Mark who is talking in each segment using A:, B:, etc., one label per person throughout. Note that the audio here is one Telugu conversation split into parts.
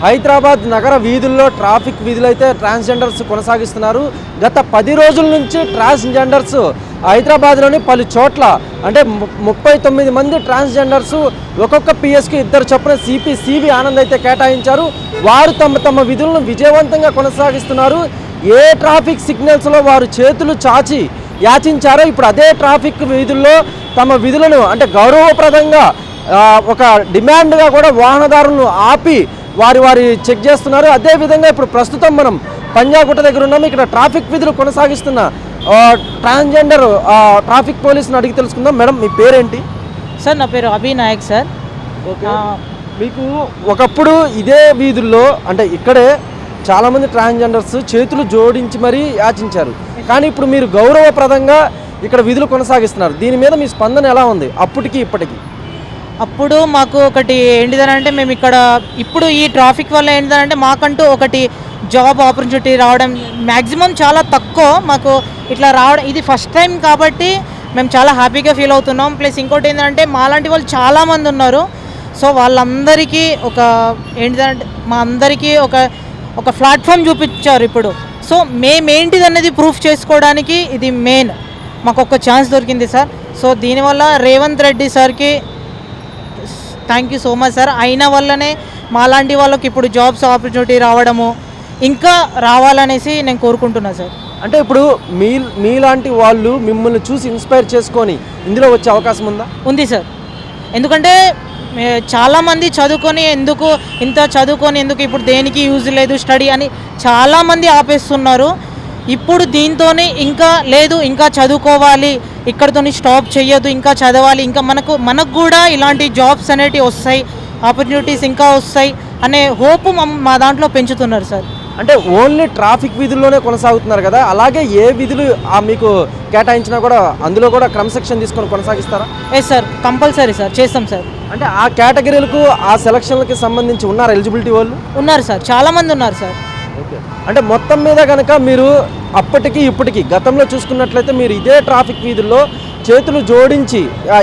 A: హైదరాబాద్ నగర వీధుల్లో ట్రాఫిక్ విధులైతే ట్రాన్స్జెండర్స్ కొనసాగిస్తున్నారు. గత 10 రోజుల నుంచి ట్రాన్స్జెండర్స్ హైదరాబాద్లోని పలు చోట్ల అంటే 39 మంది ట్రాన్స్జెండర్స్ ఒక్కొక్క పిఎస్కి 2 చొప్పున సివి ఆనంద్ అయితే కేటాయించారు. వారు తమ విధులను విజయవంతంగా కొనసాగిస్తున్నారు. ఏ ట్రాఫిక్ సిగ్నల్స్లో వారు చేతులు చాచి యాచించారో ఇప్పుడు అదే ట్రాఫిక్ వీధుల్లో తమ విధులను అంటే గౌరవప్రదంగా ఒక డిమాండ్గా కూడా వాహనదారులను ఆపి వారి చెక్ చేస్తున్నారు. అదేవిధంగా ఇప్పుడు ప్రస్తుతం మనం పంజాగుట్ట దగ్గర ఉన్నాము. ఇక్కడ ట్రాఫిక్ విధులు కొనసాగిస్తున్న ట్రాన్స్జెండర్ ట్రాఫిక్ పోలీసుని అడిగి తెలుసుకుందాం. మేడం, మీ పేరేంటి?
B: సార్, నా పేరు అభినాయక్ సార్.
A: ఓకే. మీకు ఒకప్పుడు ఇదే వీధుల్లో అంటే ఇక్కడే చాలామంది ట్రాన్స్జెండర్స్ చేతులు జోడించి మరీ యాచించారు. కానీ ఇప్పుడు మీరు గౌరవప్రదంగా ఇక్కడ విధులు కొనసాగిస్తున్నారు. దీని మీద మీ స్పందన ఎలా ఉంది అప్పటికి ఇప్పటికి?
B: అప్పుడు మాకు ఒకటి ఏంటిదనంటే మేము ఇక్కడ ఇప్పుడు ఈ ట్రాఫిక్ వల్ల ఏంటిదనంటే మాకంటూ ఒకటి జాబ్ ఆపర్చునిటీ రావడం మ్యాక్సిమం చాలా తక్కువ. మాకు ఇట్లా రావడం ఇది ఫస్ట్ టైం కాబట్టి మేము చాలా హ్యాపీగా ఫీల్ అవుతున్నాం. ప్లస్ ఇంకోటి ఏంటంటే మాలాంటి వాళ్ళు చాలామంది ఉన్నారు. సో వాళ్ళందరికీ ఒక ఏంటిదంటే మా అందరికీ ఒక ప్లాట్ఫామ్ చూపించారు ఇప్పుడు. సో మేమేంటిది అనేది ప్రూఫ్ చేసుకోవడానికి ఇది మెయిన్ మాకు ఒక ఛాన్స్ దొరికింది సార్. సో దీనివల్ల రేవంత్ రెడ్డి సార్కి thank you so much sir. అయిన వల్లనే మాలాంటి వాళ్ళకి ఇప్పుడు జాబ్స్ ఆపర్చునిటీ రావడము ఇంకా రావాలనేసి నేను కోరుకుంటున్నాను సార్.
A: అంటే ఇప్పుడు మీలాంటి వాళ్ళు మిమ్మల్ని చూసి ఇన్స్పైర్ చేసుకొని ఇందులో వచ్చే అవకాశం ఉందా?
B: ఉంది సార్. ఎందుకంటే చాలామంది చదువుకొని ఎందుకు ఇప్పుడు దేనికి యూజ్ లేదు స్టడీ అని చాలామంది ఆపేస్తున్నారు. ఇప్పుడు దీంతోనే ఇంకా చదువుకోవాలి, ఇక్కడితోని స్టాప్ చేయొద్దు, ఇంకా చదవాలి, ఇంకా మనకు కూడా ఇలాంటి జాబ్స్ అనేటివి వస్తాయి, ఆపర్చునిటీస్ ఇంకా వస్తాయి అనే హోప్ మా దాంట్లో పెంచుతున్నారు సార్.
A: అంటే ఓన్లీ ట్రాఫిక్ విధుల్లోనే కొనసాగుతున్నారు కదా, అలాగే ఏ విధులు మీకు కేటాయించినా కూడా అందులో కూడా క్రమశిక్షణ తీసుకొని కొనసాగిస్తారా?
B: ఎస్ సార్, కంపల్సరీ సార్, చేస్తాం సార్.
A: అంటే ఆ కేటగిరీలకు ఆ సెలక్షన్లకి సంబంధించి ఉన్నారు ఎలిజిబిలిటీ వాళ్ళు?
B: ఉన్నారు సార్, చాలామంది ఉన్నారు సార్.
A: ఓకే. అంటే మొత్తం మీద కనుక మీరు అప్పటికి ఇప్పటికి గతంలో చూసుకున్నట్లయితే మీరు ఇదే ట్రాఫిక్ వీధుల్లో చేతులు జోడించి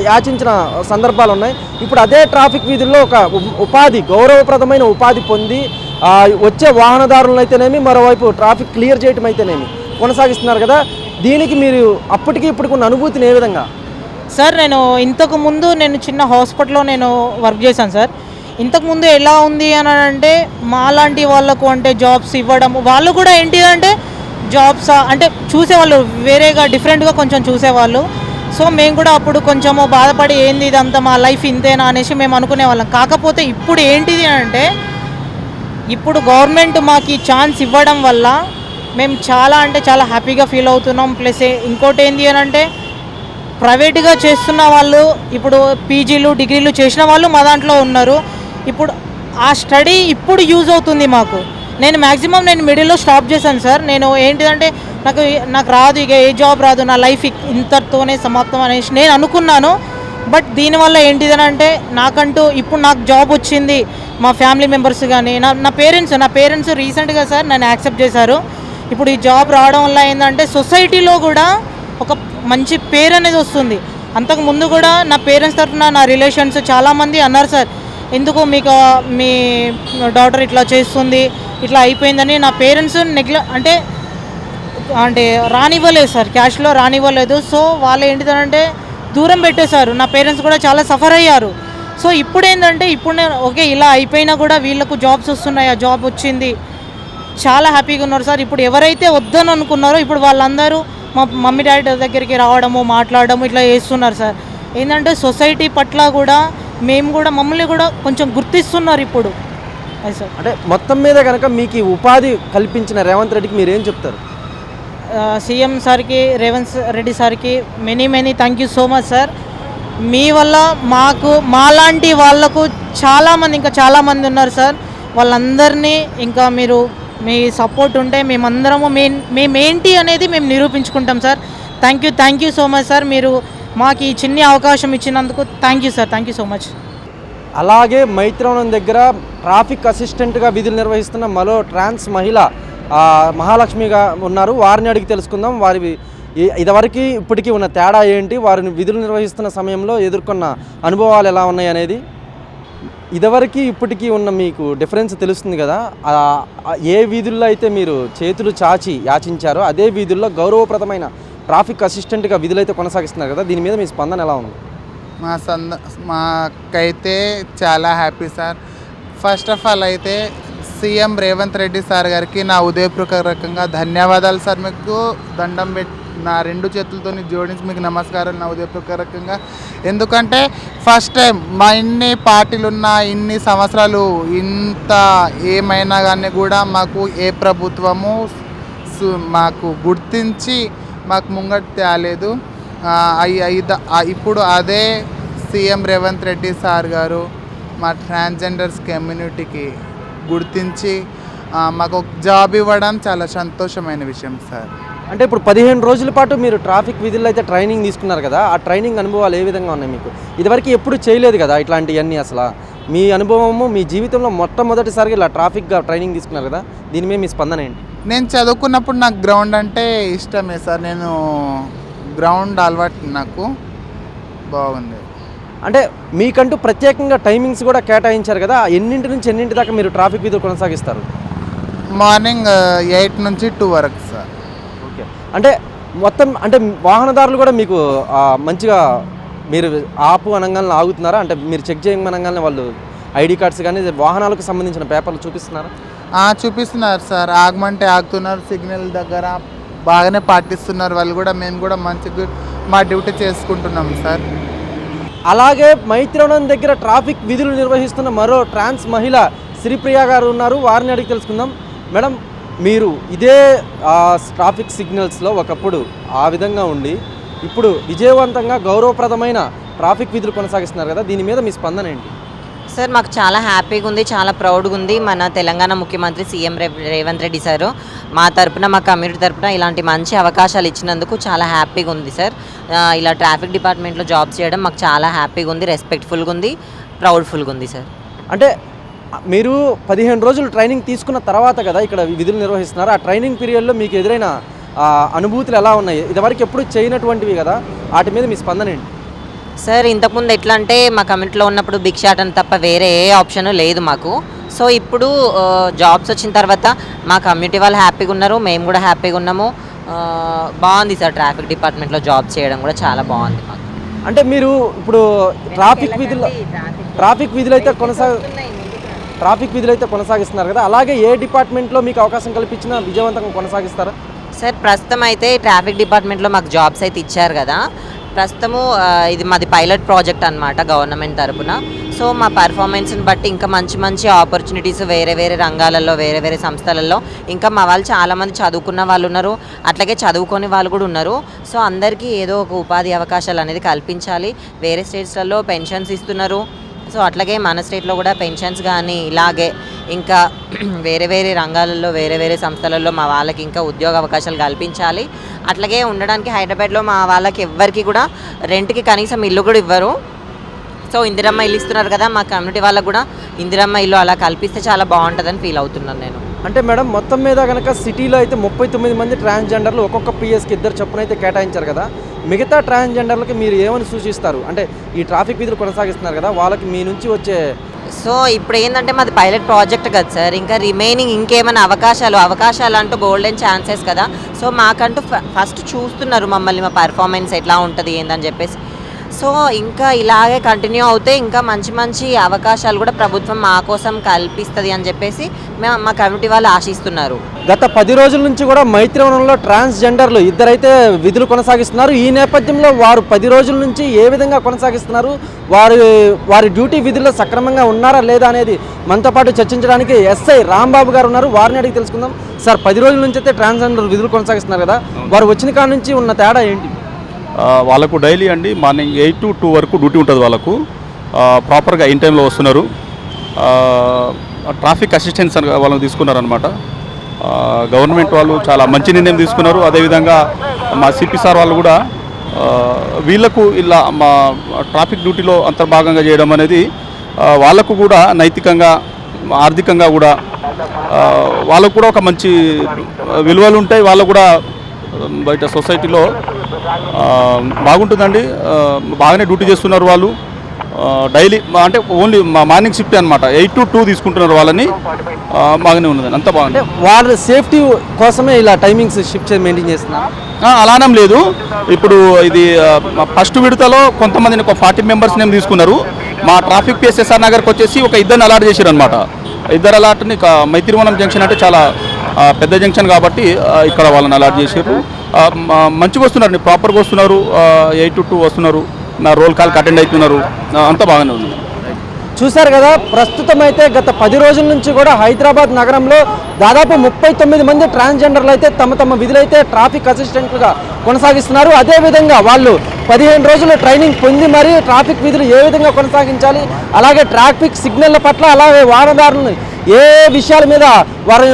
A: యాచించిన సందర్భాలు ఉన్నాయి. ఇప్పుడు అదే ట్రాఫిక్ వీధుల్లో ఒక గౌరవప్రదమైన ఉపాధి పొంది వచ్చే వాహనదారులను అయితేనేమి మరోవైపు ట్రాఫిక్ క్లియర్ చేయటం అయితేనేమి కొనసాగిస్తున్నారు కదా, దీనికి మీరు అప్పటికి ఇప్పటికి ఉన్న అనుభూతిని ఏ విధంగా?
B: సార్, ఇంతకుముందు నేను చిన్న హాస్పిటల్లో వర్క్ చేశాను సార్. ఇంతకుముందు ఎలా ఉంది అని అంటే మాలాంటి వాళ్ళకు అంటే జాబ్స్ ఇవ్వడం, వాళ్ళు కూడా ఏంటిదంటే జాబ్స్ అంటే చూసేవాళ్ళు వేరేగా డిఫరెంట్గా కొంచెం చూసేవాళ్ళు. సో మేము కూడా అప్పుడు కొంచెము బాధపడి ఏంది ఇదంతా మా లైఫ్ ఇంతేనా అనేసి మేము అనుకునేవాళ్ళం. కాకపోతే ఇప్పుడు ఏంటిది అంటే ఇప్పుడు గవర్నమెంట్ మాకు ఈ ఛాన్స్ ఇవ్వడం వల్ల మేము చాలా హ్యాపీగా ఫీల్ అవుతున్నాం. ప్లస్ ఇంకోటి ఏంటి అని అంటే ప్రైవేట్గా చేస్తున్న వాళ్ళు ఇప్పుడు పీజీలు డిగ్రీలు చేసిన వాళ్ళు మా దాంట్లో ఉన్నారు. ఇప్పుడు ఆ స్టడీ ఇప్పుడు యూజ్ అవుతుంది మాకు. నేను మిడిల్లో స్టాప్ చేశాను సార్. నేను ఏంటిదంటే నాకు రాదు, ఇక ఏ జాబ్ రాదు, నా లైఫ్ ఇంతతోనే సమాప్తం అనేసి నేను అనుకున్నాను. బట్ దీనివల్ల ఏంటిదనంటే నాకంటూ ఇప్పుడు నాకు జాబ్ వచ్చింది. మా ఫ్యామిలీ మెంబర్స్ కానీ నా పేరెంట్స్ రీసెంట్గా సార్ నన్ను యాక్సెప్ట్ చేశారు. ఇప్పుడు ఈ జాబ్ రావడం వల్ల ఏంటంటే సొసైటీలో కూడా ఒక మంచి పేరు అనేది వస్తుంది. అంతకు ముందు కూడా నా పేరెంట్స్ తరఫున నా రిలేషన్స్ చాలామంది అన్నారు సార్, ఎందుకు మీకు మీ డాటర్ ఇట్లా చేస్తుంది, ఇట్లా అయిపోయిందని. నా పేరెంట్స్ అంటే రానివ్వలేదు సార్, క్యాష్లో రానివ్వలేదు. సో వాళ్ళు ఏంటిదంటే దూరం పెట్టేశారు. నా పేరెంట్స్ కూడా చాలా సఫర్ అయ్యారు. సో ఇప్పుడు ఏంటంటే నేను ఓకే ఇలా అయిపోయినా కూడా వీళ్ళకు జాబ్స్ వస్తున్నాయి, ఆ జాబ్ వచ్చింది, చాలా హ్యాపీగా ఉన్నారు సార్. ఇప్పుడు ఎవరైతే వద్దని అనుకున్నారో ఇప్పుడు వాళ్ళందరూ మా మమ్మీ డాడీ దగ్గరికి రావడము, మాట్లాడడము ఇట్లా చేస్తున్నారు సార్. ఏంటంటే సొసైటీ పట్ల కూడా మమ్మల్ని కూడా కొంచెం గుర్తిస్తున్నారు ఇప్పుడు. అది సార్.
A: అంటే మొత్తం మీద కనుక మీకు ఉపాధి కల్పించిన రేవంత్ రెడ్డికి మీరు ఏం చెప్తారు?
B: సీఎం సార్కి, రేవంత్ రెడ్డి సార్కి many thank you so much sir. మీ వల్ల మాలాంటి వాళ్ళకు చాలామంది ఉన్నారు సార్. వాళ్ళందరినీ ఇంకా మీ సపోర్ట్ ఉంటే మేమేంటి అనేది మేము నిరూపించుకుంటాం sir. Thank you so much sir. మీరు మాకు ఈ చిన్న అవకాశం ఇచ్చినందుకు థ్యాంక్ యూ సో మచ్.
A: అలాగే మైత్రివనం దగ్గర ట్రాఫిక్ అసిస్టెంట్గా విధులు నిర్వహిస్తున్న మరో ట్రాన్స్ మహిళ మహాలక్ష్మిగా ఉన్నారు. వారిని అడిగి తెలుసుకుందాం వారి ఇదివరకు ఇప్పటికీ ఉన్న తేడా ఏంటి, వారిని విధులు నిర్వహిస్తున్న సమయంలో ఎదుర్కొన్న అనుభవాలు ఎలా ఉన్నాయి అనేది. ఇదివరకు ఇప్పటికీ ఉన్న మీకు డిఫరెన్స్ తెలుస్తుంది కదా, ఏ వీధుల్లో అయితే మీరు చేతులు చాచి యాచించారో అదే వీధుల్లో గౌరవప్రదమైన ట్రాఫిక్ అసిస్టెంట్గా విధులు అయితే కొనసాగిస్తున్నారు కదా, దీని మీద మీ స్పందన ఎలా ఉంది?
C: మాకైతే చాలా happy sir. First of all అయితే సీఎం రేవంత్ రెడ్డి సార్ గారికి నా ఉదయపూర్వకంగా ధన్యవాదాలు సార్. మీకు దండం నా 2 చేతులతో జోడించి మీకు నమస్కారాలు నా ఉదయపూర్వకంగా. ఎందుకంటే ఫస్ట్ టైం మా ఇన్ని పార్టీలున్నా ఇన్ని సంవత్సరాలు ఇంత ఏమైనా కానీ కూడా మాకు ఏ ప్రభుత్వము మాకు గుర్తించి మాకు ముంగట తేలేదు. ఇప్పుడు అదే సీఎం రేవంత్ రెడ్డి సార్ గారు మా ట్రాన్స్జెండర్స్ కమ్యూనిటీకి గుర్తించి మాకు జాబ్ ఇవ్వడం చాలా సంతోషమైన విషయం సార్.
A: అంటే ఇప్పుడు 15 రోజుల పాటు మీరు ట్రాఫిక్ విధుల్లో అయితే ట్రైనింగ్ తీసుకున్నారు కదా, ఆ ట్రైనింగ్ అనుభవాలు ఏ విధంగా ఉన్నాయి మీకు? ఇదివరకు ఎప్పుడు చేయలేదు కదా ఇట్లాంటివన్నీ. అసలు మీ అనుభవము మీ జీవితంలో మొట్టమొదటిసారిగా ఇలా ట్రాఫిక్గా ట్రైనింగ్ తీసుకున్నారు కదా, దీని మీద మీ స్పందన ఏంటి?
C: నేను చదువుకున్నప్పుడు నాకు గ్రౌండ్ అంటే ఇష్టమే సార్. నేను గ్రౌండ్ అలవాటు నాకు బాగుంది.
A: అంటే మీకంటూ ప్రత్యేకంగా టైమింగ్స్ కూడా కేటాయించారు కదా, ఎన్నింటి నుంచి ఎన్నింటి దాకా మీరు ట్రాఫిక్ విధులు కొనసాగిస్తారు?
C: మార్నింగ్ 8 నుంచి 2 వరకు సార్.
A: ఓకే. అంటే మొత్తం అంటే వాహనదారులు కూడా మీకు మంచిగా మీరు ఆపు అనగానే ఆగుతున్నారా? అంటే మీరు చెక్ చేయమనగానే వాళ్ళు ఐడి కార్డ్స్ కానీ వాహనాలకు సంబంధించిన పేపర్లు చూపిస్తున్నారా?
C: చూపిస్తున్నారు సార్. ఆగమంటే ఆగుతున్నారు, సిగ్నల్ దగ్గర బాగానే పాటిస్తున్నారు వాళ్ళు కూడా. మేము కూడా మంచిగా మా డ్యూటీ చేసుకుంటున్నాం సార్.
A: అలాగే మైత్రివనం దగ్గర ట్రాఫిక్ విధులు నిర్వహిస్తున్న మరో ట్రాన్స్ మహిళ శ్రీప్రియ గారు ఉన్నారు, వారిని అడిగి తెలుసుకుందాం. మేడం, మీరు ఇదే ట్రాఫిక్ సిగ్నల్స్లో ఒకప్పుడు ఆ విధంగా ఉండి ఇప్పుడు విజయవంతంగా గౌరవప్రదమైన ట్రాఫిక్ విధులు కొనసాగిస్తున్నారు కదా, దీని మీద మీ స్పందన ఏంటి?
D: సార్, మాకు చాలా హ్యాపీగా ఉంది, చాలా ప్రౌడ్గా ఉంది. మన తెలంగాణ ముఖ్యమంత్రి సీఎం రేవంత్ రెడ్డి సారు మా తరపున, మా కమ్యూనిటీ తరపున ఇలాంటి మంచి అవకాశాలు ఇచ్చినందుకు చాలా హ్యాపీగా ఉంది సార్. ఇలా ట్రాఫిక్ డిపార్ట్మెంట్లో జాబ్ చేయడం మాకు చాలా హ్యాపీగా ఉంది, రెస్పెక్ట్ఫుల్గా ఉంది, ప్రౌడ్ఫుల్గా ఉంది సార్.
A: అంటే మీరు 15 రోజులు ట్రైనింగ్ తీసుకున్న తర్వాత కదా ఇక్కడ విధులు నిర్వహిస్తున్నారు, ఆ ట్రైనింగ్ పీరియడ్లో మీకు ఎదురైన అనుభూతులు ఎలా ఉన్నాయి? ఇదివరకు ఎప్పుడు చేయనటువంటివి కదా, వాటి మీద మీ స్పందన ఏంటి?
D: సార్, ఇంతకుముందు ఎట్లా అంటే మా కమ్యూనిటీలో ఉన్నప్పుడు భిక్షాటన తప్ప వేరే ఏ ఆప్షన్ లేదు మాకు. సో ఇప్పుడు జాబ్స్ వచ్చిన తర్వాత మా కమ్యూనిటీ వాళ్ళు హ్యాపీగా ఉన్నారు, మేము కూడా హ్యాపీగా ఉన్నాము. బాగుంది సార్, ట్రాఫిక్ డిపార్ట్మెంట్లో జాబ్ చేయడం కూడా చాలా బాగుంది మాకు.
A: అంటే మీరు ఇప్పుడు ట్రాఫిక్ విధులు అయితే కొనసాగిస్తున్నారు కదా, అలాగే ఏ డిపార్ట్మెంట్లో మీకు అవకాశం కల్పించినా విజయవంతంగా కొనసాగిస్తారా?
D: సార్, ప్రస్తుతం అయితే ట్రాఫిక్ డిపార్ట్మెంట్లో మాకు జాబ్స్ అయితే ఇచ్చారు కదా. ప్రస్తుతము ఇది మాది పైలట్ ప్రాజెక్ట్ అనమాట గవర్నమెంట్ తరపున. సో మా పర్ఫార్మెన్స్ని బట్టి ఇంకా మంచి మంచి ఆపర్చునిటీస్ వేరే వేరే రంగాలలో, వేరే వేరే సంస్థలలో ఇంకా మా వాళ్ళు చాలామంది చదువుకున్న వాళ్ళు ఉన్నారు, అట్లాగే చదువుకొని వాళ్ళు కూడా ఉన్నారు. సో అందరికీ ఏదో ఒక ఉపాధి అవకాశాలు అనేది కల్పించాలి. వేరే స్టేట్స్లలో పెన్షన్స్ ఇస్తున్నారు, సో అట్లాగే మన స్టేట్లో కూడా పెన్షన్స్ కానీ ఇలాగే ఇంకా వేరే వేరే రంగాలలో, వేరే వేరే సంస్థలలో మా వాళ్ళకి ఇంకా ఉద్యోగ అవకాశాలు కల్పించాలి. అట్లాగే ఉండడానికి హైదరాబాద్లో మా వాళ్ళకి ఎవ్వరికి కూడా రెంట్కి కనీసం ఇల్లు కూడా ఇవ్వరు. సో ఇందిరమ్మ ఇల్లు ఇస్తున్నారు కదా, మా కమ్యూనిటీ వాళ్ళకు కూడా ఇందిరమ్మ ఇల్లు అలా కల్పిస్తే చాలా బాగుంటుందని ఫీల్ అవుతున్నాను నేను.
A: అంటే మేడం, మొత్తం మీద కనుక సిటీలో అయితే 39 మంది ట్రాన్స్జెండర్లు ఒక్కొక్క పిఎస్కి 2 చొప్పున అయితే కేటాయించారు కదా, మిగతా ట్రాన్స్జెండర్లకి మీరు ఏమని సూచిస్తారు? అంటే ఈ ట్రాఫిక్ విధులు కొనసాగిస్తున్నారు కదా, వాళ్ళకి మీ నుంచి వచ్చే
D: సో ఇప్పుడు ఏంటంటే మాది పైలట్ ప్రాజెక్ట్ కదా సార్, ఇంకా రిమైనింగ్ ఇంకేమైనా అవకాశాలు అంటూ గోల్డెన్ ఛాన్సెస్ కదా. సో మాకంటూ ఫస్ట్ చూస్తున్నారు మమ్మల్ని, మా పర్ఫార్మెన్స్ ఎట్లా ఉంటుంది ఏందని చెప్పేసి. సో ఇంకా ఇలాగే కంటిన్యూ అవుతే ఇంకా మంచి మంచి అవకాశాలు కూడా ప్రభుత్వం మా కోసం కల్పిస్తుంది అని చెప్పేసి మా కమ్యూనిటీ వాళ్ళు ఆశిస్తున్నారు.
A: గత 10 రోజుల నుంచి కూడా మైత్రివనంలో ట్రాన్స్జెండర్లు 2 అయితే విధులు కొనసాగిస్తున్నారు. ఈ నేపథ్యంలో వారు 10 రోజుల నుంచి ఏ విధంగా కొనసాగిస్తున్నారు, వారి డ్యూటీ విధుల్లో సక్రమంగా ఉన్నారా లేదా అనేది మనతో పాటు చర్చించడానికి ఎస్ఐ రాంబాబు గారు ఉన్నారు, వారిని అడిగి తెలుసుకుందాం. సార్, 10 రోజుల నుంచి అయితే ట్రాన్స్జెండర్ విధులు కొనసాగిస్తున్నారు కదా, వారు వచ్చిన కాడ నుంచి ఉన్న తేడా ఏంటి?
E: వాళ్ళకు డైలీ అండి మార్నింగ్ 8 to 2 వరకు డ్యూటీ ఉంటుంది వాళ్ళకు. ప్రాపర్గా ఇన్ టైంలో వస్తున్నారు. ట్రాఫిక్ అసిస్టెన్స్ వాళ్ళని తీసుకున్నారనమాట. గవర్నమెంట్ వాళ్ళు చాలా మంచి నిర్ణయం తీసుకున్నారు. అదేవిధంగా మా సిపి సార్ వాళ్ళు కూడా వీళ్లకు ఇలా మా ట్రాఫిక్ డ్యూటీలో అంతర్భాగంగా చేయడం అనేది వాళ్ళకు కూడా నైతికంగా, ఆర్థికంగా కూడా వాళ్ళకు కూడా ఒక మంచి విలువలు ఉంటాయి. వాళ్ళకు కూడా బయట సొసైటీలో బాగుంటుందండి. బాగానే డ్యూటీ చేస్తున్నారు వాళ్ళు. డైలీ అంటే ఓన్లీ మార్నింగ్ షిఫ్ట్ అనమాట 8 to 2 తీసుకుంటున్నారు వాళ్ళని. బాగానే ఉన్నది, అంత బాగుంది.
A: వాళ్ళ సేఫ్టీ కోసమే ఇలా టైమింగ్స్ షిఫ్ట్ మెయింటైన్ చేస్తున్నారు.
E: అలానం లేదు. ఇప్పుడు ఇది ఫస్ట్ విడతలో కొంతమందిని ఒక 40 మెంబర్స్ నేమ్ తీసుకున్నారు. మా ట్రాఫిక్ పిఎస్ఎస్ఆర్ నగర్కి వచ్చేసి ఒక 2 అలాట్ చేశారు అనమాట. 2 అలాట్ని మైత్రివనం జంక్షన్ అంటే చాలా పెద్ద జంక్షన్ కాబట్టి ఇక్కడ వాళ్ళని అలాట్ చేశారు. మంచిగా వస్తున్నారు, ప్రాపర్గా వస్తున్నారు. 8 to 2 వస్తున్నారు, నా రోల్ కాల్కి అటెండ్ అవుతున్నారు. అంతా బాగానే ఉంది.
A: చూశారు కదా, ప్రస్తుతం అయితే గత 10 రోజుల నుంచి కూడా హైదరాబాద్ నగరంలో దాదాపు 39 మంది ట్రాన్స్జెండర్లు అయితే తమ విధులైతే ట్రాఫిక్ అసిస్టెంట్లుగా కొనసాగిస్తున్నారు. అదేవిధంగా వాళ్ళు 15 రోజులు ట్రైనింగ్ పొంది మరీ ట్రాఫిక్ విధులు ఏ విధంగా కొనసాగించాలి, అలాగే ట్రాఫిక్ సిగ్నల్ల పట్ల, అలాగే వాహనదారులను ఏ విషయాల మీద వారి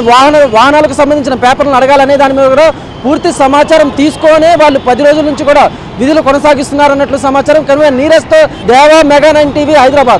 A: వాహనాలకు సంబంధించిన పేపర్లను అడగాలనే దాని మీద కూడా పూర్తి సమాచారం తీసుకొని వాళ్ళు 10 రోజుల నుంచి కూడా విధులు కొనసాగిస్తున్నారు అన్నట్లు సమాచారం. కనుక నీరజ్తో దేవా, మెగా 9 టీవీ, హైదరాబాద్.